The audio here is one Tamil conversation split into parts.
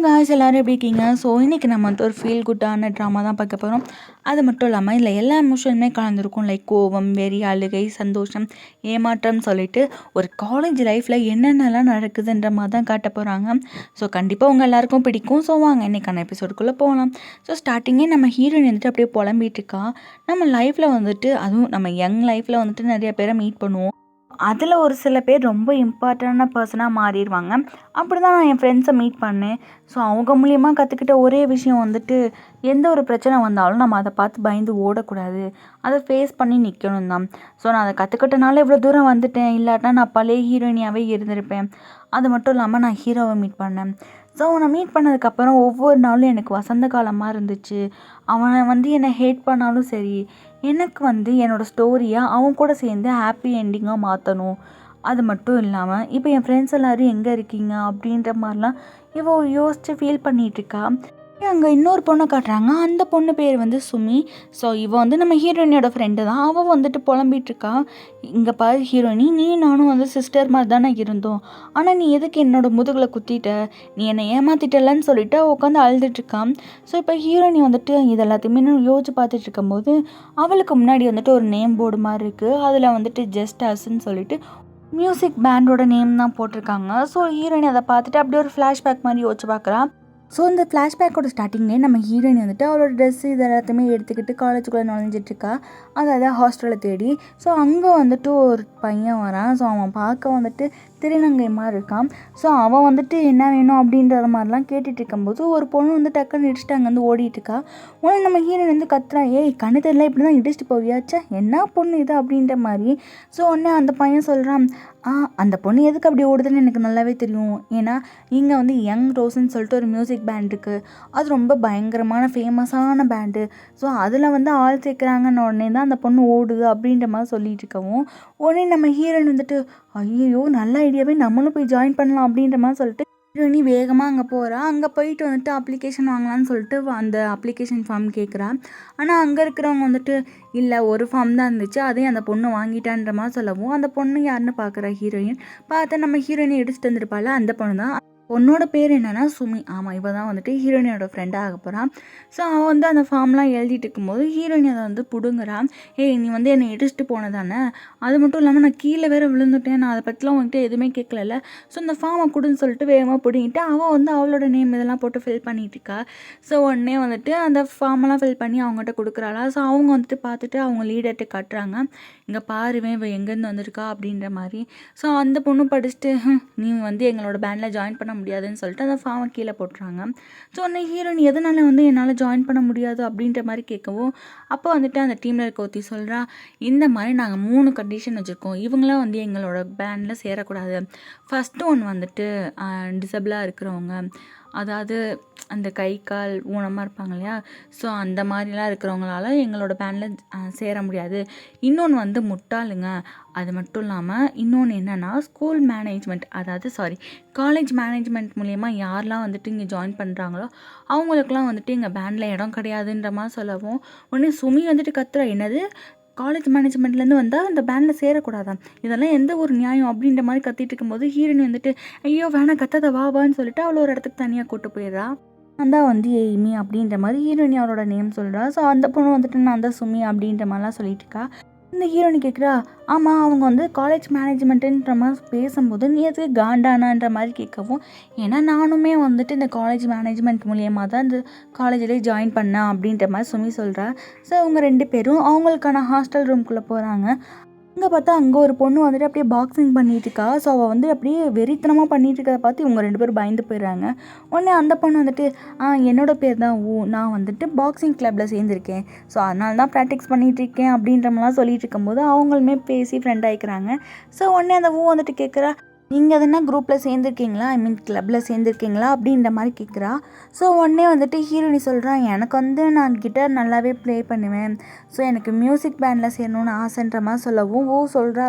காய்ஸ் எல்லாரும் எப்படி இருக்கீங்க? ஸோ இன்றைக்கி நம்ம வந்துட்டு ஒரு ஃபீல் குட்டான ட்ராமா தான் பார்க்க போகிறோம். அது மட்டும் இல்லாமல் இதில் எல்லா எமோஷனுமே கலந்துருக்கும். லைக் கோவம், வெறி, அழுகை, சந்தோஷம், ஏமாற்றம் சொல்லிட்டு ஒரு காலேஜ் லைஃப்பில் என்னென்னலாம் நடக்குதுன்ற மாதிரி தான் காட்ட போகிறாங்க. ஸோ கண்டிப்பாக உங்கள் எல்லாருக்கும் பிடிக்கும். ஸோ வாங்க இன்றைக்கான எபிசோடுக்குள்ளே போகலாம். ஸோ ஸ்டார்டிங்கே நம்ம ஹீரோயின் வந்துட்டு அப்படியே புலம்பிகிட்டு இருக்கா. நம்ம லைஃப்பில் வந்துட்டு அதுவும் நம்ம யங் லைஃப்பில் வந்துட்டு நிறைய பேரை மீட் பண்ணுவோம். அதில் ஒரு சில பேர் ரொம்ப இம்பார்ட்டண்டான பர்சனாக மாறிடுவாங்க. அப்படி தான் நான் என் ஃப்ரெண்ட்ஸை மீட் பண்ணேன். ஸோ அவங்க மூலியமா கற்றுக்கிட்ட ஒரே விஷயம் வந்துட்டு எந்த ஒரு பிரச்சனை வந்தாலும் நம்ம அதை பார்த்து பயந்து ஓடக்கூடாது, அதை ஃபேஸ் பண்ணி நிற்கணும் தான். ஸோ நான் அதை கற்றுக்கிட்டனால இவ்வளோ தூரம் வந்துட்டேன். இல்லாட்டினா நான் பழைய ஹீரோயினியாகவே இருந்திருப்பேன். அது மட்டும் இல்லாமல் நான் ஹீரோவை மீட் பண்ணேன். ஸோ அவனை மீட் பண்ணதுக்கப்புறம் ஒவ்வொரு நாளும் எனக்கு வசந்த காலமாக இருந்துச்சு. அவனை வந்து என்னை ஹேட் பண்ணாலும் சரி, எனக்கு வந்து என்னோடய ஸ்டோரியை அவன் கூட சேர்ந்து ஹாப்பி என்டிங்காக மாற்றணும். அது மட்டும் இல்லாமல் இப்போ என் ஃப்ரெண்ட்ஸ் எல்லோரும் எங்கே இருக்கீங்க அப்படின்ற மாதிரிலாம் இவ யோசித்து ஃபீல் பண்ணிகிட்ருக்கா. அங்கே இன்னொரு பொண்ணை காட்டுறாங்க. அந்த பொண்ணு பேர் வந்து சுமி. ஸோ இவள் வந்து நம்ம ஹீரோயினோட ஃப்ரெண்டு தான். அவள் வந்துட்டு புலம்பிகிட்ருக்கா. இங்கே பாரு ஹீரோயினி, நீ நானும் வந்து சிஸ்டர் மாதிரி தானே இருந்தோம். ஆனால் நீ எதுக்கு என்னோடய முதுகில் குத்திட்ட, நீ என்னை ஏமாற்றிட்டலன்னு சொல்லிட்டு உட்காந்து அழுதுட்ருக்கான். ஸோ இப்போ ஹீரோயினி வந்துட்டு இது எல்லாத்தையுமே யோசிச்சு பார்த்துட்டு இருக்கும்போது அவளுக்கு முன்னாடி வந்துட்டு ஒரு நேம் போர்டு மாதிரி இருக்குது. அதில் வந்துட்டு ஜஸ்ட் அஸ்ன்னு சொல்லிட்டு மியூசிக் பேண்டோட நேம் தான் போட்டிருக்காங்க. ஸோ ஹீரோயினி அதை பார்த்துட்டு அப்படியே ஒரு ஃப்ளாஷ்பேக் மாதிரி யோசிச்சு பார்க்குறான். ஸோ இந்த ஃப்ளாஷ்பேக்கோட ஸ்டார்டிங்லேயே நம்ம ஹீரோயின் வந்துட்டு அவளோட ட்ரெஸ்ஸு இது எல்லாத்தையுமே எடுத்துக்கிட்டு காலேஜுக்குள்ளே நுழைஞ்சிட்ருக்கா. அதாவது ஹாஸ்டலில் தேடி. ஸோ அங்கே வந்துட்டு ஒரு பையன் வரான். ஸோ அவன் பார்க்க வந்துட்டு திருநங்கை மாதிரி இருக்கான். ஸோ அவன் வந்துட்டு என்ன வேணும் அப்படின்ற மாதிரிலாம் கேட்டுட்டு இருக்கும்போது ஒரு பொண்ணு வந்து டக்குன்னு இடிச்சுட்டு அங்கேருந்து ஓடிட்டுருக்கா. உடனே நம்ம ஹீரோயின் வந்து கத்துறா, ஏய் கண்ணு தெரியல இப்படி தான் இடிச்சுட்டு போவியாச்சா, என்ன பொண்ணு இது அப்படின்ற மாதிரி. ஸோ உடனே அந்த பையன் சொல்கிறான், அந்த பொண்ணு எதுக்கு அப்படி ஓடுதுன்னு எனக்கு நல்லாவே தெரியும். ஏன்னா இங்கே வந்து யங் ரோஸ்ன்னு சொல்லிட்டு ஒரு மியூசிக் பேண்ட் இருக்குது. அது ரொம்ப பயங்கரமான ஃபேமஸான பேண்டு. ஸோ அதில் வந்து ஆள் சேர்க்குறாங்கன்னு உடனே தான் அந்த பொண்ணு ஓடுது அப்படின்ற மாதிரி சொல்லிட்டு இருக்கவும் உடனே நம்ம ஹீரோயின் வந்துட்டு ஐயோ நல்ல ஐடியாவே, நம்மளும் போய் ஜாயின் பண்ணலாம் அப்படின்ற மாதிரி சொல்லிட்டு ஹீரோயினி வேகமாக அங்கே போகிறா. அங்கே போயிட்டு வந்துட்டு அப்ளிகேஷன் வாங்கலான்னு சொல்லிட்டு அந்த அப்ளிகேஷன் ஃபார்ம் கேட்குறா. ஆனால் அங்கே இருக்கிறவங்க வந்துட்டு இல்லை ஒரு ஃபார்ம் தான் இருந்துச்சு, அதையும் அந்த பொண்ணு வாங்கிட்டான்ற மாதிரி சொல்லவும் அந்த பொண்ணு யாருன்னு பார்க்குறா ஹீரோயின். பார்த்தா நம்ம ஹீரோயினை எடுத்துகிட்டு வந்துருப்பாள் அந்த பொண்ணு தான். பொண்ணோட பேர் என்னென்னா சுமி. ஆமாம், இவள் தான் வந்துட்டு ஹீரோயினோட ஃப்ரெண்டாக ஆக போகிறான். ஸோ அவன் வந்து அந்த ஃபார்ம்லாம் எழுதிட்டு இருக்கும்போது ஹீரோயின் அதை வந்து பிடுங்குறான். ஏய் நீ வந்து என்னை இடிச்சுட்டு போனதானே, அது மட்டும் இல்லாமல் நான் கீழே வேறு விழுந்துட்டேன், நான் அதை பற்றிலாம் உங்கள்கிட்ட எதுவுமே கேட்கல. ஸோ இந்த ஃபார்மை கொடுன்னு சொல்லிட்டு வேகமாக பிடிங்கிட்டு அவன் வந்து அவளோட நேம் இதெல்லாம் போட்டு ஃபில் பண்ணிட்டு இருக்கா. ஸோ உடனே வந்துட்டு அந்த ஃபார்மெல்லாம் ஃபில் பண்ணி அவங்ககிட்ட கொடுக்குறாளா. ஸோ அவங்க வந்துட்டு பார்த்துட்டு அவங்க லீடர்கிட்ட காட்டுறாங்க, இங்கே பாருவேன் இவள் எங்கேருந்து வந்திருக்கா அப்படின்ற மாதிரி. ஸோ அந்த பொண்ணு படிச்சுட்டு நீ வந்து எங்களோட பேண்டில் ஜாயின் பண்ண முடியாதுன்னு சொல்லிட்டு அந்த ஃபார்மை கீழே போட்டுறாங்க. ஸோ உடனே ஹீரோயின் எதனால வந்து என்னால் ஜாயின் பண்ண முடியாது அப்படின்ற மாதிரி கேட்கவும் அப்போ வந்துட்டு அந்த டீமில் இருக்க ஒருத்தி சொல்கிறா, இந்த மாதிரி நாங்கள் 3 கண்டிஷன் வச்சுருக்கோம், இவங்களாம் வந்து எங்களோட பேண்டில் சேரக்கூடாது. ஃபஸ்ட்டு ஒன்று வந்துட்டு டிசபிளாக இருக்கிறவங்க, அதாவது அந்த கை கால் ஊனமாக இருப்பாங்க இல்லையா, ஸோ அந்த மாதிரிலாம் இருக்கிறவங்களால எங்களோட பேண்டில் சேர முடியாது. இன்னொன்று வந்து முட்டாளுங்க. அது மட்டும் இல்லாமல் இன்னொன்று என்னென்னா ஸ்கூல் மேனேஜ்மெண்ட், அதாவது காலேஜ் மேனேஜ்மெண்ட் மூலயமா யாரெலாம் வந்துட்டு இங்கே ஜாயின் பண்ணுறாங்களோ அவங்களுக்குலாம் வந்துட்டு எங்கள் பேண்டில் இடம் கிடையாதுன்ற மாதிரி சொல்லவும் உடனே சுமி வந்துட்டு கத்துறா, என்னது காலேஜ் மேனேஜ்மெண்ட்லேருந்து வந்தால் அந்த பேண்டில் சேரக்கூடாதான், இதெல்லாம் எந்த ஒரு நியாயம் அப்படின்ற மாதிரி கத்திட்டு இருக்கும்போது ஹீரோயின் வந்துட்டு ஐயோ வேணாம் கத்தாத வான்னு சொல்லிட்டு அவளை ஒரு இடத்துக்கு தனியாக கூட்டு போயிடுறா. நான் தான் வந்து எய்மி அப்படின்ற மாதிரி ஹீரோயினி அவளோட நேம் சொல்கிறா. ஸோ அந்த பொண்ணு வந்துட்டு நான் தான் சுமி அப்படின்ற மாதிரிலாம் சொல்லிட்டு இருக்கா. இந்த ஹீரோயினி கேட்குறா, ஆமாம் அவங்க வந்து காலேஜ் மேனேஜ்மெண்ட்டுன்ற மாதிரி பேசும்போது நீ எதுக்கு காண்டானான்ற மாதிரி கேட்கவும், ஏன்னா நானுமே வந்துட்டு இந்த காலேஜ் மேனேஜ்மெண்ட் மூலியமாக தான் இந்த காலேஜில் ஜாயின் பண்ணேன் அப்படின்ற மாதிரி சுமி சொல்கிறா. ஸோ அவங்க 2 பேரும் அவங்களுக்கான ஹாஸ்டல் ரூம்குள்ளே போகிறாங்க. அங்கே பார்த்தா அங்கே ஒரு பொண்ணு வந்துட்டு அப்படியே பாக்ஸிங் பண்ணிட்டு இருக்கா. ஸோ அவள் வந்து அப்படியே வெறித்தனமாக பண்ணிட்டு இருக்கிறத பார்த்து இவங்க 2 பேரும் பயந்து போயிடுறாங்க. உடனே அந்த பொண்ணு வந்துட்டு என்னோட பேர் தான் நான் வந்துட்டு பாக்ஸிங் கிளப்பில் சேர்ந்துருக்கேன், ஸோ அதனால தான் ப்ராக்டிஸ் பண்ணிகிட்ருக்கேன் அப்படின்ற மாதிரிலாம் சொல்லிட்டு இருக்கும்போது அவங்களுமே பேசி ஃப்ரெண்ட் ஆகிக்கிறாங்க. ஸோ உடனே அந்த வந்துட்டு கேட்குறா, நீங்கள் எதுனா குரூப்பில் சேர்ந்துருக்கீங்களா, ஐ மீன் கிளப்பில் சேர்ந்துருக்கீங்களா அப்படின்ற மாதிரி கேட்குறா. ஸோ உடனே வந்துட்டு ஹீரோயினி சொல்கிறா, எனக்கு வந்து நான் கிட்டார் நல்லாவே ப்ளே பண்ணுவேன், ஸோ எனக்கு மியூசிக் பேண்டில் சேரணும்னு ஆசைன்ற மாதிரி சொல்லவும் சொல்கிறா,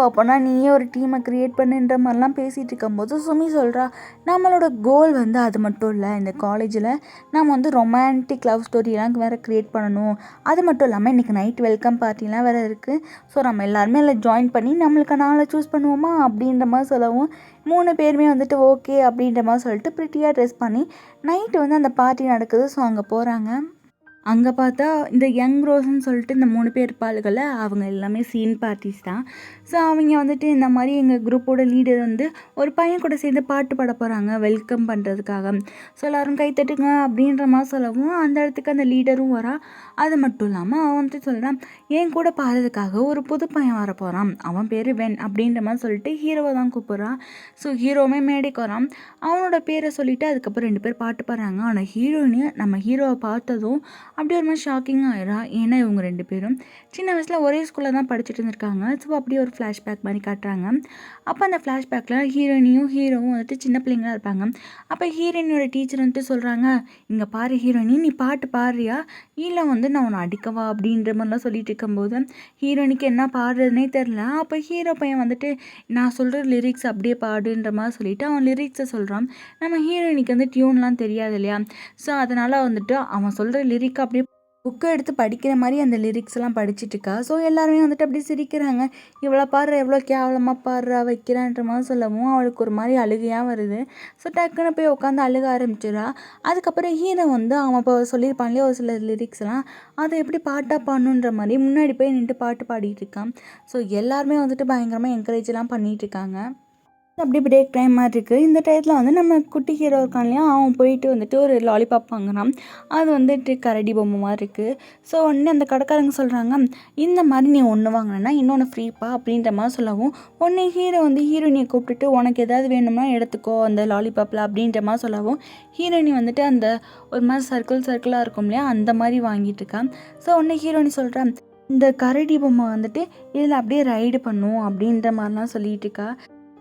அப்போனா நீயே ஒரு டீமை க்ரியேட் பண்ணுன்ற மாதிரிலாம் பேசிகிட்டு இருக்கும்போது சுமி சொல்கிறா, நம்மளோட கோல் வந்து அது மட்டும் இல்லை, இந்த காலேஜில் நம்ம வந்து ரொமான்டிக் லவ் ஸ்டோரியெலாம் வேறு க்ரியேட் பண்ணணும், அது மட்டும் இல்லாமல் இன்றைக்கி நைட் வெல்கம் பார்ட்டிலாம் வேறு இருக்குது, ஸோ நம்ம எல்லாருமே அதில் ஜாயின் பண்ணி நம்மளுக்கான ஆளை சூஸ் பண்ணுவோமா அப்படின்ற மாதிரி மாதிரி சொல்லவும் 3 பேருமே வந்துட்டு ஓகே அப்படின்ற மாதிரி சொல்லிட்டு ப்ரிட்டியாக ட்ரெஸ் பண்ணி நைட்டு வந்து அந்த பார்ட்டி நடக்குது. ஸோ அங்கே போகிறாங்க. அங்கே பார்த்தா இந்த யங் ரோஸ்ன்னு சொல்லிட்டு இந்த 3 பேர் இருப்பாளுகள்ல, அவங்க எல்லாமே சீன் பார்ட்டிஸ் தான். ஸோ அவங்க வந்துட்டு இந்த மாதிரி எங்கள் குரூப்போட லீடர் வந்து ஒரு பையன் கூட சேர்ந்து பாட்டு பாட போகிறாங்க வெல்கம் பண்ணுறதுக்காக. ஸோ எல்லோரும் கை தட்டுங்க அப்படின்ற மாதிரி சொல்லவும் அந்த இடத்துக்கு அந்த லீடரும் வரா. அது மட்டும் இல்லாமல் அவன் வந்துட்டு சொல்கிறான், என் கூட பாடுறதுக்காக ஒரு புது பையன் வர போகிறான், அவன் பேர் வென் அப்படின்ற மாதிரி சொல்லிட்டு ஹீரோவை தான் கூப்பிட்றான். ஸோ ஹீரோவுமே மேடைக்கு வரான். அவனோட பேரை சொல்லிவிட்டு அதுக்கப்புறம் 2 பேர் பாட்டு பாடுறாங்க. ஆனால் ஹீரோயினு நம்ம ஹீரோவை பார்த்ததும் அப்படி ஒரு மாதிரி ஷாக்கிங்காக ஆயிடா. ஏன்னா இவங்க 2 பேரும் சின்ன வயசில் ஒரே ஸ்கூலில் தான் படிச்சுட்டு இருந்திருக்காங்க. ஸோ அப்படியே ஒரு ஃப்ளாஷ்பேக் மாதிரி காட்டுறாங்க. அப்போ அந்த ஃப்ளாஷ்பேக்கில் ஹீரோயினியும் ஹீரோவும் வந்துட்டு சின்ன பிள்ளைங்களாக இருப்பாங்க. அப்போ ஹீரோயினோட டீச்சர் வந்துட்டு சொல்கிறாங்க, இங்கே பாரு ஹீரோயினி, நீ பாட்டு பாடுறியா இல்லை வந்து நான் உன்னை அடிக்கவா அப்படின்ற மாதிரிலாம் சொல்லிட்டு இருக்கும்போது ஹீரோயினிக்கு என்ன பாடுறதுனே தெரில. அப்போ ஹீரோ பையன் வந்துட்டு நான் சொல்கிற லிரிக்ஸ் அப்படியே பாடுன்ற மாதிரி சொல்லிவிட்டு அவன் லிரிக்ஸை சொல்கிறான். நம்ம ஹீரோயினிக்கு வந்து டியூன்லாம் தெரியாது இல்லையா. ஸோ அதனால் வந்துட்டு அவன் சொல்கிற லிரிக் அப்படியே புக்கை எடுத்து படிக்கிற மாதிரி அந்த லிரிக்ஸ்லாம் படிச்சுட்ருக்கா. ஸோ எல்லாருமே வந்துட்டு அப்படி சிரிக்கிறாங்க. இவ்வளோ பாடுற, எவ்வளோ கேவலமாக பாடுறா வைக்கிறான்ற மாதிரி சொல்லவும் அவளுக்கு ஒரு மாதிரி அழுகையாக வருது. ஸோ டக்குன்னு போய் உட்காந்து அழுக ஆரம்பிச்சிடா. அதுக்கப்புறம் ஹீரோ வந்து அவன் இப்போ சொல்லியிருப்பாங்களே ஒரு சில லிரிக்ஸ்லாம், அதை எப்படி பாட்டாக பாடணுன்ற மாதிரி முன்னாடி போய் நின்று பாட்டு பாடிட்டு இருக்கான். ஸோ எல்லாருமே வந்துட்டு பயங்கரமாக என்கரேஜ்லாம் பண்ணிகிட்ருக்காங்க. அப்படியே பிரேக் டைம் மாதிரி இருக்குது. இந்த டயத்தில் வந்து நம்ம குட்டி ஹீரோ இருக்கான் இல்லையா, அவன் போயிட்டு வந்துட்டு ஒரு லாலிபாப் வாங்குறான். அது வந்துட்டு கரடி பொம்மை மாதிரி இருக்குது. ஸோ உடனே அந்த கடைக்காரங்க சொல்கிறாங்க, இந்த மாதிரி நீ ஒன்று வாங்கினா இன்னொன்று ஃப்ரீப்பா அப்படின்ற மாதிரி சொல்லவும் உடனே ஹீரோ வந்து ஹீரோயினியை கூப்பிட்டுட்டு உனக்கு எதாவது வேணும்னா எடுத்துக்கோ அந்த லாலிபாப்பில் அப்படின்ற மாதிரி சொல்லவும் ஹீரோயினி வந்துட்டு அந்த ஒரு மாதிரி சர்க்கிளாக இருக்கும் இல்லையா, அந்த மாதிரி வாங்கிட்டு இருக்கான். ஸோ உடனே ஹீரோயினி சொல்கிறான், இந்த கரடி பொம்மை வந்துட்டு இதில் அப்படியே ரைடு பண்ணும் அப்படின்ற மாதிரிலாம் சொல்லிட்டு இருக்கா.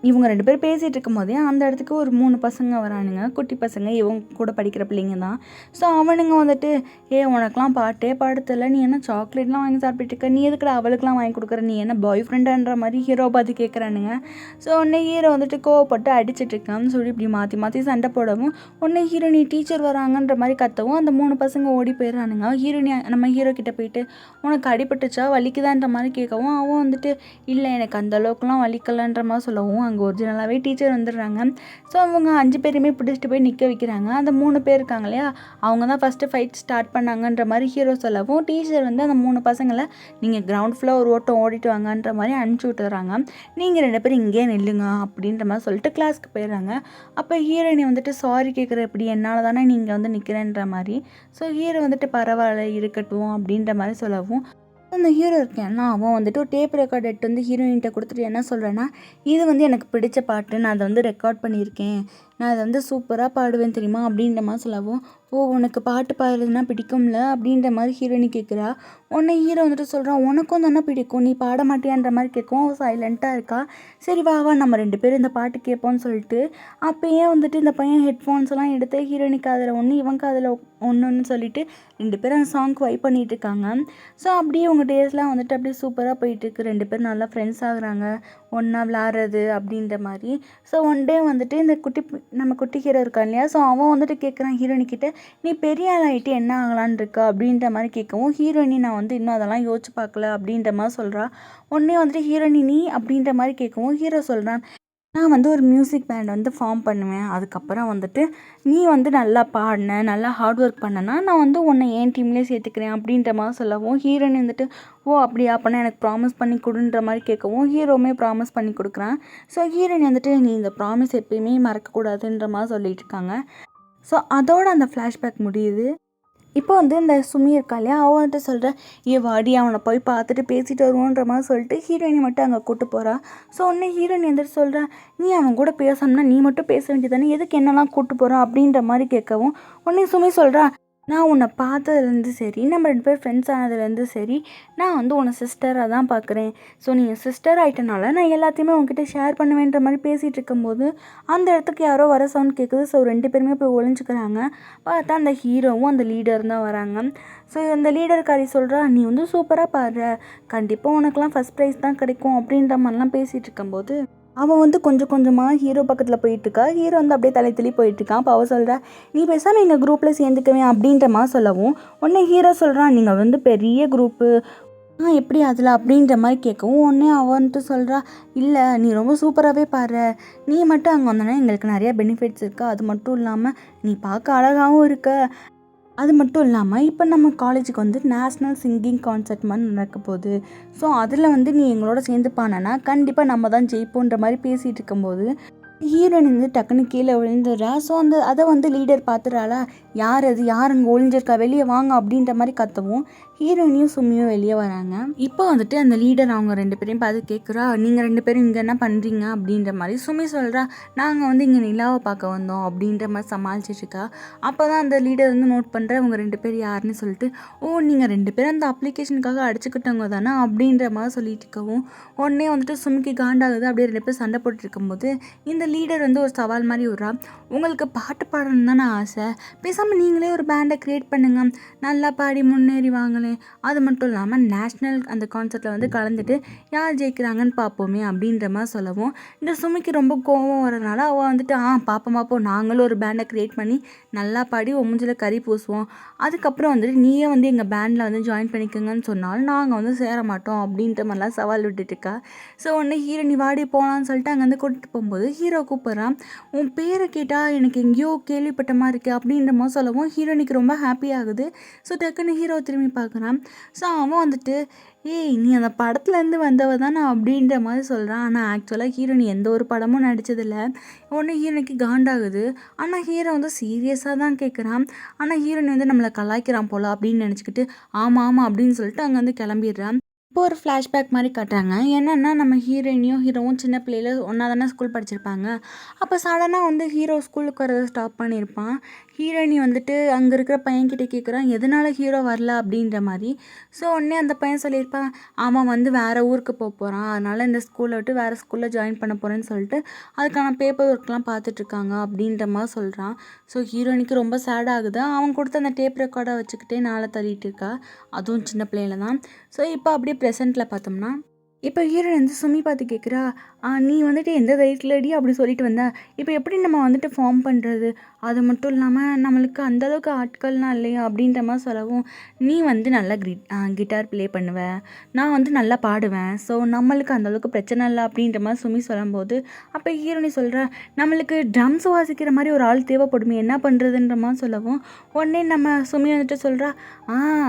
இவங்க 2 பேர் பேசிகிட்டு இருக்கும்போதே அந்த இடத்துக்கு ஒரு 3 பசங்க வரானுங்க. குட்டி பசங்க, இவங்க கூட படிக்கிற பிள்ளைங்க தான். ஸோ அவனுங்க வந்துட்டு, உனக்கெலாம் பாட்டே பாடத்தில் நீ என்ன சாக்லேட்லாம் வாங்கி சாப்பிட்டுட்டு இருக்க, நீ எதுக்குடா அவளுக்குலாம் வாங்கி கொடுக்குற, நீ என்ன பாய் ஃப்ரெண்டான்ற மாதிரி ஹீரோ பார்த்து கேட்குறானுங்க. ஸோ உடனே ஹீரோ வந்துட்டு கோவப்பட்டு அடிச்சிட்ருக்கான்னு சொல்லி இப்படி மாற்றி மாற்றி சண்டை போடவும் உடனே ஹீரோனி டீச்சர் வராங்கன்ற மாதிரி கத்தவும் அந்த 3 பசங்க ஓடி போயிடுறானுங்க. ஹீரோனி நம்ம ஹீரோ கிட்ட போயிட்டு உனக்கு அடிபட்டுச்சா வலிக்குதான்ற மாதிரி கேட்கவும் அவன் வந்துட்டு இல்லை எனக்கு அந்த அளவுக்குலாம் வலிக்கலன்ற மாதிரி சொல்லவும் அங்கே ஒரிஜினலாகவே டீச்சர் வந்துடுறாங்க. ஸோ அவங்க 5 பேருமே பிடிச்சிட்டு போய் நிற்க வைக்கிறாங்க. அந்த 3 பேர் இருக்காங்க இல்லையா, அவங்க தான் ஃபஸ்ட்டு ஃபைட் ஸ்டார்ட் பண்ணாங்கன்ற மாதிரி ஹீரோ சொல்லவும் டீச்சர் வந்து அந்த 3 பசங்களை நீங்கள் கிரவுண்ட் ஃபுல்லாக ஒரு ஓட்டம் ஓடிட்டு வாங்கன்ற மாதிரி அனுப்பிச்சி விட்டுறாங்க. நீங்கள் 2 பேரும் இங்கேயே நில்லுங்க அப்படின்ற மாதிரி சொல்லிட்டு கிளாஸ்க்கு போயிடுறாங்க. அப்போ ஹீரோயினி வந்துட்டு சாரி கேட்குற எப்படி, என்னால் தானே நீங்கள் வந்து நிற்கிறேன்ற மாதிரி. ஸோ ஹீரோ வந்துட்டு பரவாயில்ல இருக்கட்டும் அப்படின்ற மாதிரி சொல்லவும் அந்த ஹீரோ இருக்கேன்னா அவன் வந்துட்டு ஒரு டேப் ரெக்கார்ட் எடுத்து வந்து ஹீரோயின்கிட்ட கொடுத்துட்டு என்ன சொல்கிறேன்னா, இது வந்து எனக்கு பிடிச்ச பாட்டு, நான் அதை வந்து ரெக்கார்ட் பண்ணியிருக்கேன், நான் அதை வந்து சூப்பராக பாடுவேன் தெரியுமா அப்படின்ற மாதிரி சொல்லவும் உனக்கு பாட்டு பாடுறதுனா பிடிக்கும்ல அப்படின்ற மாதிரி ஹீரோயினி கேட்குறா. உடனே ஹீரோ வந்துட்டு சொல்கிறான், உனக்கும் தானே பிடிக்கும், நீ பாட மாட்டியான்ற மாதிரி கேட்கும். சைலண்ட்டாக இருக்கா. சரி வா நம்ம 2 பேரும் இந்த பாட்டு கேட்போம்னு சொல்லிட்டு அப்போயே வந்துட்டு இந்த பையன் ஹெட்ஃபோன்ஸ்லாம் எடுத்து ஹீரோயினிக்கு அதில் ஒன்று இவனுக்கு அதில் ஒன்றுன்னு சொல்லிட்டு 2 பேரும் அந்த சாங்க்கு வைப் பண்ணிகிட்டு இருக்காங்க. ஸோ அப்படியே உங்கள் டேஸ்லாம் வந்துட்டு அப்படியே சூப்பராக போயிட்டுருக்கு. 2 பேரும் நல்லா ஃப்ரெண்ட்ஸ் ஆகுறாங்க, ஒன்றா விளாட்றது அப்படின்ற மாதிரி. ஸோ ஒன் டே வந்துட்டு இந்த நம்ம குட்டி ஹீரோ இருக்கான் இல்லையா, ஸோ அவன் வந்துட்டு கேட்குறான் ஹீரோயினிக்கிட்ட, நீ பெரிய ஆள் ஆகிட்டு என்ன ஆகலான்னு இருக்கா அப்படின்ற மாதிரி கேட்கவும் ஹீரோயினி நான் வந்து இன்னும் அதெல்லாம் யோசிச்சு பார்க்கல அப்படின்ற மாதிரி சொல்கிறா. உடனே வந்துட்டு ஹீரோயினி நீ அப்படின்ற மாதிரி கேட்கவும் ஹீரோ சொல்கிறான், நான் வந்து ஒரு மியூசிக் பேண்ட் வந்து ஃபார்ம் பண்ணுவேன், அதுக்கப்புறம் வந்துட்டு நீ வந்து நல்லா பாடின நல்லா ஹார்ட் ஒர்க் பண்ணனா நான் வந்து உன்னை என் டீம்லேயே சேர்த்துக்கிறேன் அப்படின்ற மாதிரி சொல்லவும் ஹீரோயின் வந்துட்டு அப்படியா அப்போனா எனக்கு ப்ராமிஸ் பண்ணி கொடுன்ற மாதிரி கேட்கவும் ஹீரோவுமே ப்ராமிஸ் பண்ணி கொடுக்குறான். ஸோ ஹீரோயின் வந்துட்டு நீ இந்த ப்ராமிஸ் எப்பயுமே மறக்கக்கூடாதுன்ற மாதிரி சொல்லிட்டு இருக்காங்க. ஸோ அதோட அந்த ஃப்ளாஷ்பேக் முடியுது. இப்போ வந்து இந்த சுமி இருக்கா இல்லையா, அவன் வந்துட்டு சொல்கிறேன் வாடி அவனை போய் பார்த்துட்டு பேசிட்டு வருவோன்ற மாதிரி சொல்லிட்டு ஹீரோயினி மட்டும் அங்கே கூப்பிட்டு போகிறா. ஸோ உடனே ஹீரோயின் வந்துட்டு சொல்கிறேன், நீ அவன் கூட பேசணும்னா நீ மட்டும் பேச வேண்டியதானே, எதுக்கு என்னெல்லாம் கூப்பிட்டு போகிறான் அப்படின்ற மாதிரி கேட்கவும் உடனே சுமி சொல்கிறா, நான் உன்னை பார்த்ததுலேருந்து சரி நம்ம 2 பேர் ஃப்ரெண்ட்ஸ் ஆனதுலேருந்து சரி நான் வந்து உன்னை சிஸ்டராக தான் பார்க்குறேன். ஸோ நீ என் சிஸ்டர் ஆகிட்டனால நான் எல்லாத்தையுமே உன்கிட்ட ஷேர் பண்ணுவேன்ற மாதிரி பேசிகிட்டு இருக்கும்போது அந்த இடத்துக்கு யாரோ வர சவுண்ட் கேட்குது. ஸோ 2 பேருமே போய் ஒளிஞ்சுக்கிறாங்க. பார்த்தா அந்த ஹீரோவும் அந்த லீடர் தான் வராங்க. ஸோ அந்த லீடர்காரி சொல்கிறா, நீ வந்து சூப்பராக பாடுற, கண்டிப்பாக உனக்குலாம் ஃபஸ்ட் ப்ரைஸ் தான் கிடைக்கும் அப்படின்ற மாதிரிலாம் பேசிகிட்டு இருக்கும்போது அவன் வந்து கொஞ்சம் கொஞ்சமாக ஹீரோ பக்கத்தில் போயிட்டுருக்கா. ஹீரோ வந்து அப்படியே தள்ளி போயிட்டுருக்கான். அப்போ அவள் சொல்கிறா, நீ பேசாமல் எங்கள் குரூப்பில் சேர்ந்துக்குவேன் அப்படின்ற மாதிரி சொல்லவும் உடனே ஹீரோ சொல்கிறான், நீங்கள் வந்து பெரிய குரூப்பு, எப்படி அதில் அப்படின்ற மாதிரி கேட்கவும் உடனே அவ வந்துட்டு சொல்கிறா, இல்லை நீ ரொம்ப சூப்பராகவே பாடுற, நீ மட்டும் அங்கே வந்தோன்னா எங்களுக்கு நிறைய பெனிஃபிட்ஸ் இருக்குது, அது மட்டும் இல்லாமல் நீ பார்க்க அழகாகவும் இருக்க, அது மட்டும் இல்லாமல் இப்போ நம்ம காலேஜுக்கு வந்து நேஷ்னல் சிங்கிங் கான்சர்ட் மாதிரி நடக்க போகுது, ஸோ அதில் வந்து நீ எங்களோட சேர்ந்து பாடினா கண்டிப்பாக நம்ம தான் ஜெயிப்போன்ற மாதிரி பேசிகிட்டு இருக்கும்போது ஹீரோயின் வந்து டக்குன்னு கீழே விழுந்துடுறா. ஸோ அதை வந்து லீடர் பார்த்துறாளா, யார் அது, யார் அங்கே ஒளிஞ்சிருக்கா, வெளியே வாங்க அப்படின்ற மாதிரி கத்தவும் ஹீரோயினியும் சும்மியும் வெளியே வராங்க. இப்போ வந்துட்டு அந்த லீடர் அவங்க 2 பேரையும் பார்த்து கேட்குறா, நீங்கள் 2 பேரும் இங்கே என்ன பண்ணுறீங்க அப்படின்ற மாதிரி. சுமி சொல்கிறா, நாங்கள் வந்து இங்கே நிலாவை பார்க்க வந்தோம் அப்படின்ற மாதிரி சமாளிச்சிட்ருக்கா. அப்போ தான் அந்த லீடர் வந்து நோட் பண்ணுற அவங்க 2 பேர் யாருன்னு சொல்லிட்டு, ஓ நீங்கள் 2 பேரும் அந்த அப்ளிகேஷனுக்காக அடிச்சுக்கிட்டவங்க தானே அப்படின்ற மாதிரி சொல்லிட்டு இருக்கவும் உடனே வந்துட்டு சுமிக்கு காண்டாகுது. அப்படியே 2 பேர் சண்டை போட்டு இருக்கும்போது இந்த லீடர் வந்து ஒரு சவால் மாதிரி விட்றா, உங்களுக்கு பாட்டு பாடணும் தானே ஆசை, பேசாமல் நீங்களே ஒரு பேண்டை க்ரியேட் பண்ணுங்க, நல்லா பாடி முன்னேறி வாங்களேன், அது மட்டும் இல்லாமல் நேஷ்னல் அந்த கான்சர்ட்டில் வந்து கலந்துட்டு யார் ஜெயிக்கிறாங்கன்னு பார்ப்போமே அப்படின்ற மாதிரி சொல்லவும் இந்த சுமிக்கு ரொம்ப கோபம் வரனால அவள் வந்துட்டு பார்ப்போம் நாங்களும் ஒரு பேண்டை க்ரியேட் பண்ணி நல்லா பாடி மூஞ்சில் கறி பூசுவோம், அதுக்கப்புறம் வந்துட்டு நீயே வந்து எங்கள் பேண்டில் வந்து ஜாயின் பண்ணிக்கோங்கன்னு சொன்னாலும் நாங்கள் வந்து சேர மாட்டோம் அப்படின்ற மாதிரிலாம் சவால் விட்டுட்டுருக்கா. ஸோ உடனே ஹீரோ நீ வாடி போகலான்னு சொல்லிட்டு அங்கே வந்து கூட்டிகிட்டு போகும்போது ஹீரோ கூப்பிட்றான், உன் பேரை கேட்டால் எனக்கு எங்கேயோ கேள்விப்பட்ட மாதிரி இருக்குது அப்படின்ற மாதிரி சொல்லவும் ஹீரோனிக்கு ரொம்ப ஹாப்பி ஆகுது. ஸோ டக்குன்னு ஹீரோ திரும்பி பார்க்குறான். ஸோ அவன் வந்துட்டு, ஏய் நீ அந்த படத்துலேருந்து வந்தவ தானே அப்படின்ற மாதிரி சொல்கிறான். ஆனால் ஆக்சுவலாக ஹீரோனி எந்த ஒரு படமும் நடித்ததில்லை. உடனே ஹீரோனிக்கு காண்டாகுது. ஆனால் ஹீரோ வந்து சீரியஸாக தான் கேட்குறான். ஆனால் ஹீரோனி வந்து நம்மளை கலாய்க்கிறான் போல அப்படின்னு நினச்சிக்கிட்டு ஆமாம் அப்படின்னு சொல்லிட்டு அங்கே வந்து கிளம்பிடுறான். இப்போ ஒரு ஃப்ளாஷ்பேக் மாதிரி காட்டுறாங்க. என்னென்னா நம்ம ஹீரோயினியும் ஹீரோவும் சின்ன பிள்ளையில ஒன்றா தானே ஸ்கூல் படிச்சிருப்பாங்க. அப்போ சடனாக வந்து ஹீரோ ஸ்கூலுக்கு வரதை ஸ்டாப் பண்ணியிருப்பான். ஹீரோயினி வந்துட்டு அங்கே இருக்கிற பையன்கிட்ட கேட்குறான், எதனால் ஹீரோ வரல அப்படின்ற மாதிரி. ஸோ உடனே அந்த பையன் சொல்லியிருப்பான், அவன் வந்து வேறு ஊருக்கு போகிறான், அதனால் இந்த ஸ்கூலை விட்டு வேறு ஸ்கூலில் ஜாயின் பண்ண போகிறேன்னு சொல்லிட்டு அதுக்கான பேப்பர் ஒர்க்லாம் பார்த்துட்ருக்காங்க அப்படின்ற மாதிரி சொல்கிறான். ஸோ ஹீரோயினிக்கு ரொம்ப சேட் ஆகுது. அவன் கொடுத்த அந்த டேப் ரெக்கார்டை வச்சுக்கிட்டே நாளை தள்ளிட்டு இருக்கா. அதுவும் சின்ன பிள்ளையில தான். ஸோ இப்போ அப்படியே ப்ரெசென்ட்டில் பார்த்தோம்னா இப்போ ஹீரோயின் வந்து சுமி பார்த்து கேட்குறா, நீ வந்துட்டு எந்த தைரியத்துலடி அப்படி சொல்லிட்டு வந்த, இப்போ எப்படி நம்ம வந்துட்டு ஃபார்ம் பண்ணுறது, அது மட்டும் இல்லாமல் நம்மளுக்கு அந்தளவுக்கு ஆட்கள்லாம் இல்லையா அப்படின்ற மாதிரி சொல்லவும், நீ வந்து நல்லா கிட்டார் ப்ளே பண்ணுவேன், நான் வந்து நல்லா பாடுவேன், ஸோ நம்மளுக்கு அந்தளவுக்கு பிரச்சனை இல்லை அப்படின்ற மாதிரி சுமி சொல்லும்போது அப்போ ஹீரோயினி சொல்கிறா, நம்மளுக்கு ட்ரம்ஸ் வாசிக்கிற மாதிரி ஒரு ஆள் தேவைப்படுமே, என்ன பண்ணுறதுன்ற மாதிரி சொல்லவும் உடனே நம்ம சுமி வந்துட்டு சொல்கிறா,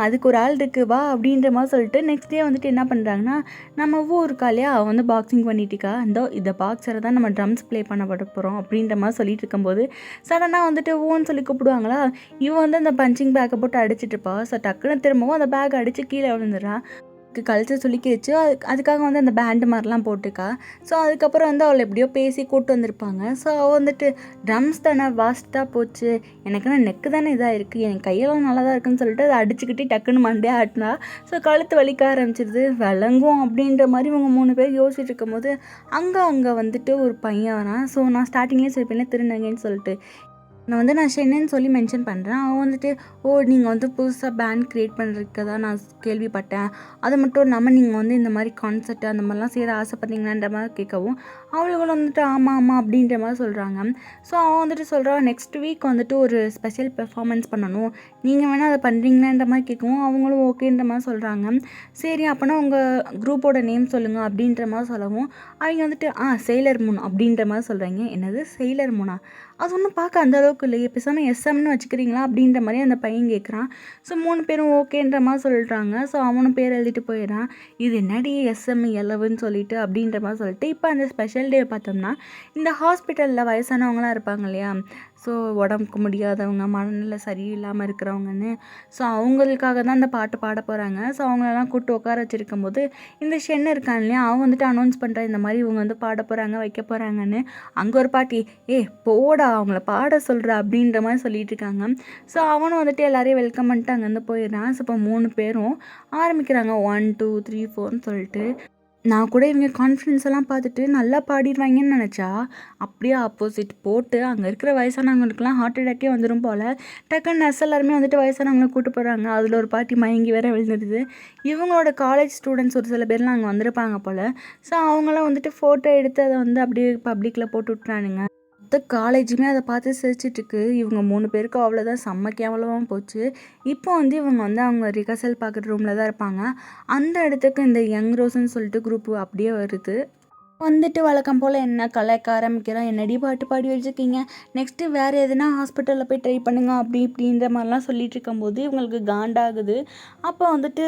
அதுக்கு ஒரு ஆள் இருக்குது வா அப்படின்ற மாதிரி சொல்லிட்டு நெக்ஸ்ட் டே வந்துட்டு என்ன பண்ணுறாங்கன்னா, நம்ம இருக்கா இல்லையா, அவள் வந்து பாக்ஸிங் பண்ணிட்டுருக்கா, இந்த பாக்ஸரை தான் நம்ம ட்ரம்ஸ் ப்ளே பண்ண போகிறோம் அப்படின்ற மாதிரி சொல்லிட்டு இருக்கும்போது சடனாக வந்துட்டு ஓன்னு சொல்லி கூப்பிடுவாங்களா, இவன் வந்து அந்த பஞ்சிங் பேக்கை போட்டு அடிச்சிட்டு இருப்பா. ஸோ டக்குன்னு திரும்பவும் அந்த பேக் அடித்து கீழே விழுந்துடுறா. கழுத்து சுளுக்கிடுச்சு. அதுக்காக வந்து அந்த பேண்டு மாதிரிலாம் போட்டிருக்கா. ஸோ அதுக்கப்புறம் வந்து அவளை எப்படியோ பேசி கூப்பிட்டு வந்திருப்பாங்க. ஸோ அவள் வந்துட்டு ட்ரம்ஸ் தானே வாஸ்ட்டாக போச்சு, எனக்குன்னா நெக்கு தானே இதாக இருக்குது, என் கையெல்லாம் நல்லா தான் இருக்குன்னு சொல்லிட்டு அதை அடிச்சுக்கிட்டு டக்குன்னு மண்டே ஆட்டினா. ஸோ கழுத்து வலிக்க ஆரம்பிச்சிருது, விளங்கும் அப்படின்ற மாதிரி இவங்க 3 பேர் யோசிச்சுட்டு இருக்கும்போது அங்கே வந்துட்டு ஒரு பையன் வரான். ஸோ நான் ஸ்டார்டிங்லேயே சொல்லிப்பேன் திருநங்கைன்னு சொல்லிட்டு, நான் சென்னைன்னு சொல்லி மென்ஷன் பண்ணுறேன். அவன் வந்துட்டு, நீங்கள் வந்து புதுசாக பேண்ட் க்ரியேட் பண்ணுறதுக்கு தான் நான் கேள்விப்பட்டேன், அது மட்டும் இல்லாமல் நீங்கள் வந்து இந்த மாதிரி கான்சர்ட் அந்த மாதிரிலாம் சேர ஆசைப்பட்றீங்களான்ற மாதிரி கேட்கவும் அவளுகளும் வந்துட்டு ஆமாம் அப்படின்ற மாதிரி சொல்கிறாங்க. ஸோ அவன் வந்துட்டு சொல்கிறான், நெக்ஸ்ட் வீக் வந்துட்டு ஒரு ஸ்பெஷல் பெர்ஃபார்மன்ஸ் பண்ணணும், நீங்கள் வேணால் அதை பண்ணுறீங்களான்ற மாதிரி கேட்கவும் அவங்களும் ஓகேன்ற மாதிரி சொல்கிறாங்க. சரி அப்போனா உங்கள் குரூப்போட நேம் சொல்லுங்கள் அப்படின்ற மாதிரி சொல்லவும் அவங்க வந்துட்டு செயிலர் மூன் அப்படின்ற மாதிரி சொல்கிறாங்க. என்னது செயிலர் மூனா, அது ஒன்றும் பார்க்க அந்த அளவுக்கு இல்லையே, பேசாமல் எஸ்எம்னு வச்சுக்கிறீங்களா அப்படின்ற மாதிரி அந்த பையன் கேட்குறான். ஸோ 3 பேரும் ஓகேன்ற மாதிரி சொல்லிட்டாங்க. ஸோ அவனும் பேர் எழுதிட்டு போயிடறான். இது என்னடி எஸ்எம் எலவுன்னு சொல்லிட்டு அப்படின்ற மாதிரி சொல்லிட்டு இப்போ அந்த ஸ்பெஷல் டே பார்த்தோம்னா இந்த ஹாஸ்பிட்டலில் வயசானவங்களாம் இருப்பாங்க இல்லையா, ஸோ உடம்புக்கு முடியாதவங்க, மனநிலை சரியில்லாமல் இருக்கிறவங்கன்னு, ஸோ அவங்களுக்காக தான் அந்த பாட்டு பாட போகிறாங்க. ஸோ அவங்களெல்லாம் கூப்பிட்டு உட்கார வச்சுருக்கும் போது இந்த ஷென் இருக்கான் இல்லையா, அவன் வந்துட்டு அனௌன்ஸ் பண்ணுறான் இந்த மாதிரி இவங்க வந்து பாட போகிறாங்க வைக்க போகிறாங்கன்னு. அங்கே ஒரு பாட்டி, போடா அவங்கள பாட சொல்கிற அப்படின்ற மாதிரி சொல்லிட்டு இருக்காங்க. ஸோ அவனும் வந்துட்டு எல்லாரையும் வெல்கம் பண்ணிட்டு அங்கேருந்து போயிடுறான். ஸோ இப்போ 3 பேரும் ஆரம்பிக்கிறாங்க 1 2 3 4ன்னு சொல்லிட்டு. நான் கூட இவங்க கான்ஃபிடன்ஸ் எல்லாம் பார்த்துட்டு நல்லா பாடிடுவாங்கன்னு நினச்சா அப்படியே ஆப்போசிட் போட்டு அங்கே இருக்கிற வயசானவங்களுக்குலாம் ஹார்ட் அட்டாக்கே வந்துடும் போல். டக்குன்னு நர்ஸ் எல்லாருமே வந்துட்டு வயசானவங்களை கூப்பிட்டு போகிறாங்க. அதில் ஒரு பாட்டி மயங்கி வேற விழுந்துடுது. இவங்களோட காலேஜ் ஸ்டூடெண்ட்ஸ் ஒரு சில பேர்லாம் அங்கே வந்திருப்பாங்க போல். ஸோ அவங்களாம் வந்துட்டு ஃபோட்டோ எடுத்து அதை வந்து அப்படியே பப்ளிக்கில் போட்டு விட்றானுங்க. மொத்த காலேஜுமே அதை பார்த்து சிரிச்சிட்ருக்கு. இவங்க 3 பேருக்கும் அவ்வளோதான், செம்ம கேவலமா போச்சு. இப்போ வந்து இவங்க வந்து அவங்க ரிஹர்சல் பார்க்குற ரூமில் தான் இருப்பாங்க. அந்த இடத்துக்கு இந்த யங் ரோஸ்ன்னு சொல்லிட்டு குரூப் அப்படியே வருது. வந்துட்டு வழக்கம் போல் என்ன கலாய்க்க ஆரம்பிக்கிறான். என்னடி பாட்டு பாடி வச்சுருக்கீங்க, நெக்ஸ்ட்டு வேறு எதுனா ஹாஸ்பிட்டலில் போய் ட்ரை பண்ணுங்க அப்படி இப்படின்ற மாதிரிலாம் சொல்லிட்டு இருக்கும்போது இவங்களுக்கு காண்டாகுது. அப்போ வந்துட்டு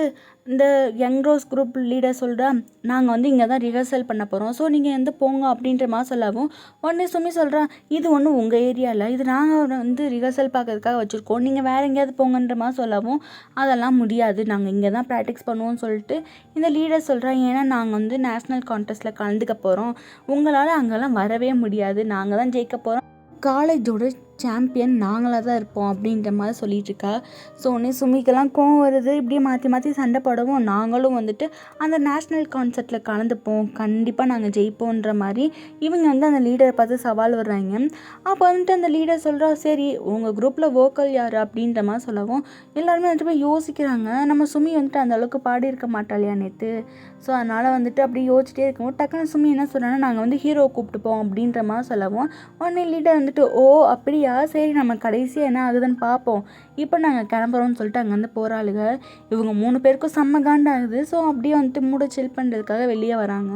இந்த யங் ரோஸ் குரூப் லீடர் சொல்கிறா, நாங்கள் வந்து இங்கே தான் ரிஹர்சல் பண்ண போகிறோம், ஸோ நீங்கள் வந்து போங்க அப்படின்ற மாதிரி சொல்லவும் உடனே சுமி சொல்கிறா, இது ஒன்றும் உங்கள் ஏரியாவில், இது நாங்கள் வந்து ரிஹர்சல் பார்க்கறதுக்காக வச்சுருக்கோம், நீங்கள் வேறு எங்கேயாவது போங்கன்ற மாதிரி சொல்லவும் அதெல்லாம் முடியாது, நாங்கள் இங்கே தான் ப்ராக்டிஸ் பண்ணுவோம்னு சொல்லிட்டு இந்த லீடர் சொல்கிறா. ஏன்னா நாங்கள் வந்து நேஷ்னல் கான்டெஸ்ட்டில் கலந்துக்க போகிறோம், உங்களால் அங்கெல்லாம் வரவே முடியாது, நாங்கள் தான் ஜெயிக்க போகிறோம், காலேஜோட சாம்பியன் நாங்களாக தான் இருப்போம் அப்படின்ற மாதிரி சொல்லிகிட்ருக்கா. ஸோ உடனே சுமிக்கெல்லாம் கோவம் வருது. இப்படியே மாற்றி மாற்றி சண்டை போடவும் நாங்களும் வந்துட்டு அந்த நேஷ்னல் கான்சர்ட்டில் கலந்துப்போம், கண்டிப்பாக நாங்கள் ஜெயிப்போன்ற மாதிரி இவங்க வந்து அந்த லீடரை பார்த்து சவால் வர்றாங்க. அப்போ வந்துட்டு அந்த லீடர் சொல்கிறா, சரி உங்கள் குரூப்பில் வோக்கல் யார் அப்படின்ற மாதிரி சொல்லவும் எல்லாருமே வந்துட்டு போய் யோசிக்கிறாங்க. நம்ம சுமி வந்துட்டு அந்த அளவுக்கு பாடியிருக்க மாட்டாளையா நேற்று, ஸோ அதனால் வந்துட்டு அப்படி யோசிச்சிட்டே இருக்கவும் டக்குன்னு சுமி என்ன சொல்கிறாங்கன்னா, நாங்கள் வந்து ஹீரோ கூப்பிட்டுப்போம் அப்படின்ற மாதிரி சொல்லவும் உடனே லீடர் வந்துட்டு, ஓ அப்படியா, சரி நம்ம கடைசியாக என்ன ஆகுதுன்னு பார்ப்போம், இப்போ நாங்கள் கிளம்புறோம்னு சொல்லிட்டு அங்கேருந்து போகிறாளுங்க. இவங்க 3 பேருக்கும் செம்ம காண்டாகுது. ஸோ அப்படியே வந்துட்டு மூட சில் பண்ணுறதுக்காக வெளியே வராங்க.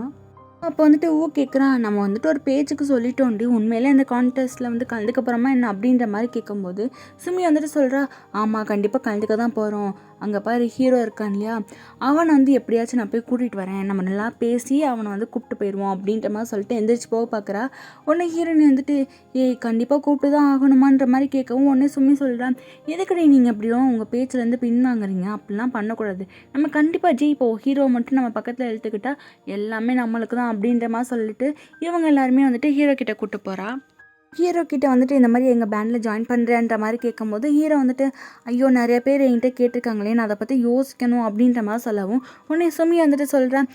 அப்போ வந்துட்டு கேட்குறான், நம்ம வந்துட்டு ஒரு பேச்சுக்கு சொல்லிட்டோண்டி, உண்மையிலே இந்த கான்டெஸ்ட்டில் வந்து கலந்துக்க போகிறோமா என்ன அப்படின்ற மாதிரி கேட்கும்போது சுமி வந்துட்டு சொல்கிறா, ஆமாம் கண்டிப்பாக கலந்துக்க தான் போகிறோம், அங்கே பாரு ஹீரோ இருக்கான் இல்லையா, அவனை வந்து எப்படியாச்சும் நான் போய் கூட்டிகிட்டு வரேன், நம்ம நல்லா பேசி அவனை வந்து கூப்பிட்டு போயிடுவோம் அப்படின்ற மாதிரி சொல்லிட்டு எந்திரிச்சு போக பார்க்குறா. உடனே ஹீரோனி வந்துட்டு, ஏய் கண்டிப்பாக கூப்பிட்டு தான் ஆகணுமான்ற மாதிரி கேட்கவும் உடனே சுமி சொல்கிறான், எதுக்கடி நீங்கள் எப்படியும் உங்கள் பேச்சுலேருந்து பின்வாங்குறீங்க, அப்படிலாம் பண்ணக்கூடாது, நம்ம கண்டிப்பாக ஜெயிப்போம், ஹீரோ மட்டும் நம்ம பக்கத்தில் எடுத்துக்கிட்டா எல்லாமே நம்மளுக்கு தான் அப்படின்ற மாதிரி சொல்லிட்டு இவங்க எல்லாருமே வந்துட்டு ஹீரோ கிட்ட கூப்பிட்டு போகிறா. ஹீரோ கிட்ட வந்துட்டு இந்த மாதிரி எங்கள் பேண்டில் ஜாயின் பண்ணுறேன்ற மாதிரி கேட்கும்போது ஹீரோ வந்துட்டு, ஐயோ நிறைய பேர் என்கிட்ட கேட்டிருக்காங்களே, நான் அதை பற்றி யோசிக்கணும் அப்படின்ற மாதிரி சொல்லவும் உடனே சுமி வந்துட்டு சொல்கிறேன்,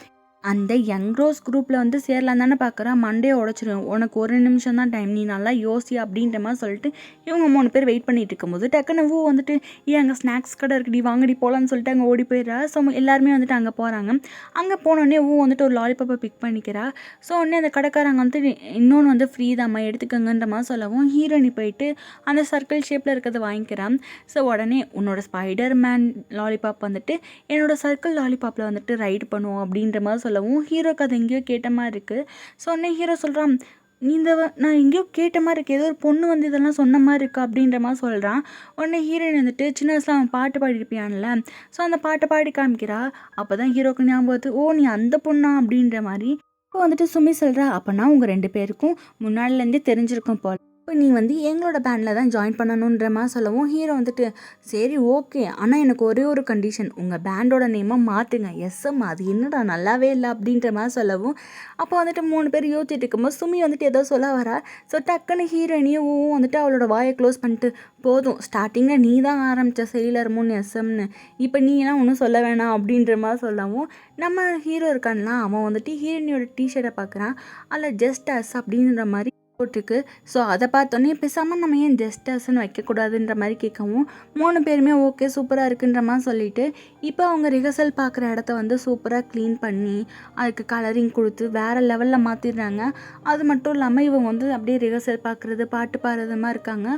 அந்த யங் ரோஸ் குரூப்பில் வந்து சேரலாம் தானே பார்க்குறேன், மண்டையை உடச்சிடும், உனக்கு ஒரு நிமிஷம் தான் டைம், நீ நல்லா யோசி அப்படின்ற மாதிரி சொல்லிட்டு இவங்க 3 பேர் வெயிட் பண்ணிட்டு இருக்கும்போது டக்குன்னு வந்துட்டு, ஏன் அங்கே ஸ்நாக்ஸ் கடை இருக்குடி வாங்கடி போகலான்னு சொல்லிட்டு அங்கே ஓடி போயிடுறா. ஸோ எல்லாருமே வந்துட்டு அங்கே போகிறாங்க. அங்கே போனோடனே வந்துட்டு ஒரு லாலிபாப்பை பிக் பண்ணிக்கிறா. ஸோ உடனே அந்த கடைக்காரங்க வந்துட்டு, இன்னொன்று வந்து ஃப்ரீ தாம்மா எடுத்துக்கங்கன்ற மாதிரி சொல்லவும் ஹீரோனி போயிட்டு அந்த சர்க்கிள் ஷேப்பில் இருக்கிறத வாங்கிக்கிறான். ஸோ உடனே உன்னோட ஸ்பைடர் மேன் லாலிபாப் வந்துட்டு என்னோட சர்க்கிள் லாலிபாப்பில் வந்துட்டு ரைடு பண்ணுவோம் அப்படின்ற மாதிரி சொல்லவும் ஹீரோக்கு அது எங்கேயோ கேட்ட மாதிரி இருக்குது. ஸோ உடனே ஹீரோ சொல்கிறான், நான் எங்கேயோ கேட்ட மாதிரி இருக்குது, ஏதோ ஒரு பொண்ணு வந்து இதெல்லாம் சொன்ன மாதிரி இருக்குது அப்படின்ற மாதிரி சொல்கிறான். உடனே ஹீரோயின் வந்துட்டு, சின்ன வயசில் அவன் பாட்டு பாடிருப்பியான்ல, ஸோ அந்த பாட்டை பாடி காமிக்கிறா. அப்போ தான் ஹீரோக்கு ஞாபகம் வருது, ஓ நீ அந்த பொண்ணா அப்படின்ற மாதிரி. இப்போ வந்துட்டு சுமி சொல்கிறா, அப்போனா உங்கள் 2 பேருக்கும் முன்னாடிலேருந்தே தெரிஞ்சிருக்கும் போல், இப்போ நீ வந்து எங்களோட பேண்டில் தான் ஜாயின் பண்ணணுன்ற மாதிரி சொல்லவும் ஹீரோ வந்துட்டு, சரி ஓகே, ஆனால் எனக்கு ஒரே ஒரு கண்டிஷன், உங்கள் பேண்டோட நேமை மாற்றுங்க, எஸ்எம், அது என்னடா நல்லாவே இல்லை அப்படின்ற மாதிரி சொல்லவும் அப்போ வந்துட்டு 3 பேர் யோசிச்சுட்டு இருக்கும்போது சுமி வந்துட்டு ஏதோ சொல்ல வரா. ஸோ டக்குன்னு ஹீரோயினியும் வந்துட்டு அவளோட வாயை க்ளோஸ் பண்ணிட்டு, போதும் ஸ்டார்டிங்கில் நீ தான் ஆரம்பித்த செயலர் 3 எஸ்எம்னு, இப்போ நீ எல்லாம் ஒன்றும் சொல்ல வேணாம் அப்படின்ற மாதிரி சொல்லவும் நம்ம ஹீரோ இருக்கான்லாம் அவன் வந்துட்டு ஹீரோயினியோட டிஷர்ட்டை பார்க்குறான், அதில் ஜஸ்ட் அஸ் அப்படின்ற மாதிரி போட்டிருக்கு. ஸோ அதை பார்த்தோன்னே பேசாமல் நம்ம ஏன் ஜஸ்டஸ்ன்னு வைக்கக்கூடாதுன்ற மாதிரி கேட்கவும் 3 பேருமே ஓகே சூப்பராக இருக்குன்ற மாதிரி சொல்லிவிட்டு இப்போ அவங்க ரிஹர்சல் பார்க்குற இடத்த வந்து சூப்பராக க்ளீன் பண்ணி அதுக்கு கலரிங் கொடுத்து வேறு லெவலில் மாற்றிடுறாங்க. அது மட்டும் இல்லாமல் இவங்க வந்து அப்படியே ரிஹர்சல் பார்க்குறது பாட்டு பாடுறது மாதிரி இருக்காங்க,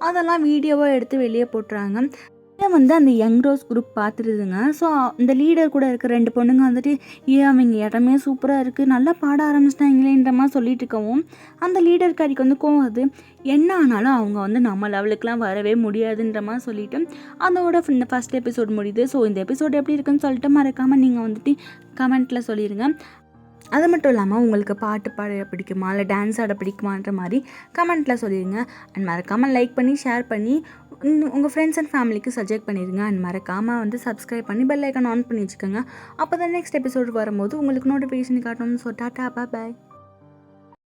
அதெல்லாம் வீடியோவாக எடுத்து வெளியே போட்டுறாங்க. இதை வந்து அந்த யங் ரோஸ் குரூப் பார்த்துருதுங்க. ஸோ இந்த லீடர் கூட இருக்க 2 பொண்ணுங்க வந்துட்டு, அவங்க இடமே சூப்பராக இருக்குது, நல்லா பாட ஆரம்பிச்சிட்டாங்களேன்ற மாதிரி சொல்லிட்டு இருக்கவும் அந்த லீடர்காரிக்கு வந்து கோவம் வருது. என்ன ஆனாலும் அவங்க வந்து நம்ம லெவலுக்குலாம் வரவே முடியாதுன்ற மாதிரி சொல்லிட்டு அதோட இந்த ஃபஸ்ட் எபிசோட் முடியுது. ஸோ இந்த எபிசோட் எப்படி இருக்குன்னு சொல்லிட்டு மறக்காமல் நீங்கள் வந்துட்டு கமெண்ட்டில் சொல்லிடுங்க. அது மட்டும் இல்லாமல் உங்களுக்கு பாட்டு பாட பிடிக்குமா இல்லை டான்ஸ் ஆட பிடிக்குமான்ற மாதிரி கமெண்ட்டில் சொல்லிடுங்க. அண்ட் மறக்காமல் லைக் பண்ணி ஷேர் பண்ணி உங்கள் ஃப்ரெண்ட்ஸ் அண்ட் ஃபேமிலிக்கு சஜெக்ட் பண்ணிடுங்க. அண்ட் மறக்காமல் வந்து சப்ஸ்கிரைப் பண்ணி பெல் ஐக்கான் ஆன் பண்ணி வச்சுக்கோங்க. அப்போ தான் நெக்ஸ்ட் எபிசோடு வரும்போது உங்களுக்கு நோட்டிஃபிகேஷன் காட்டணும். ஸோ டாட்டா பாய்.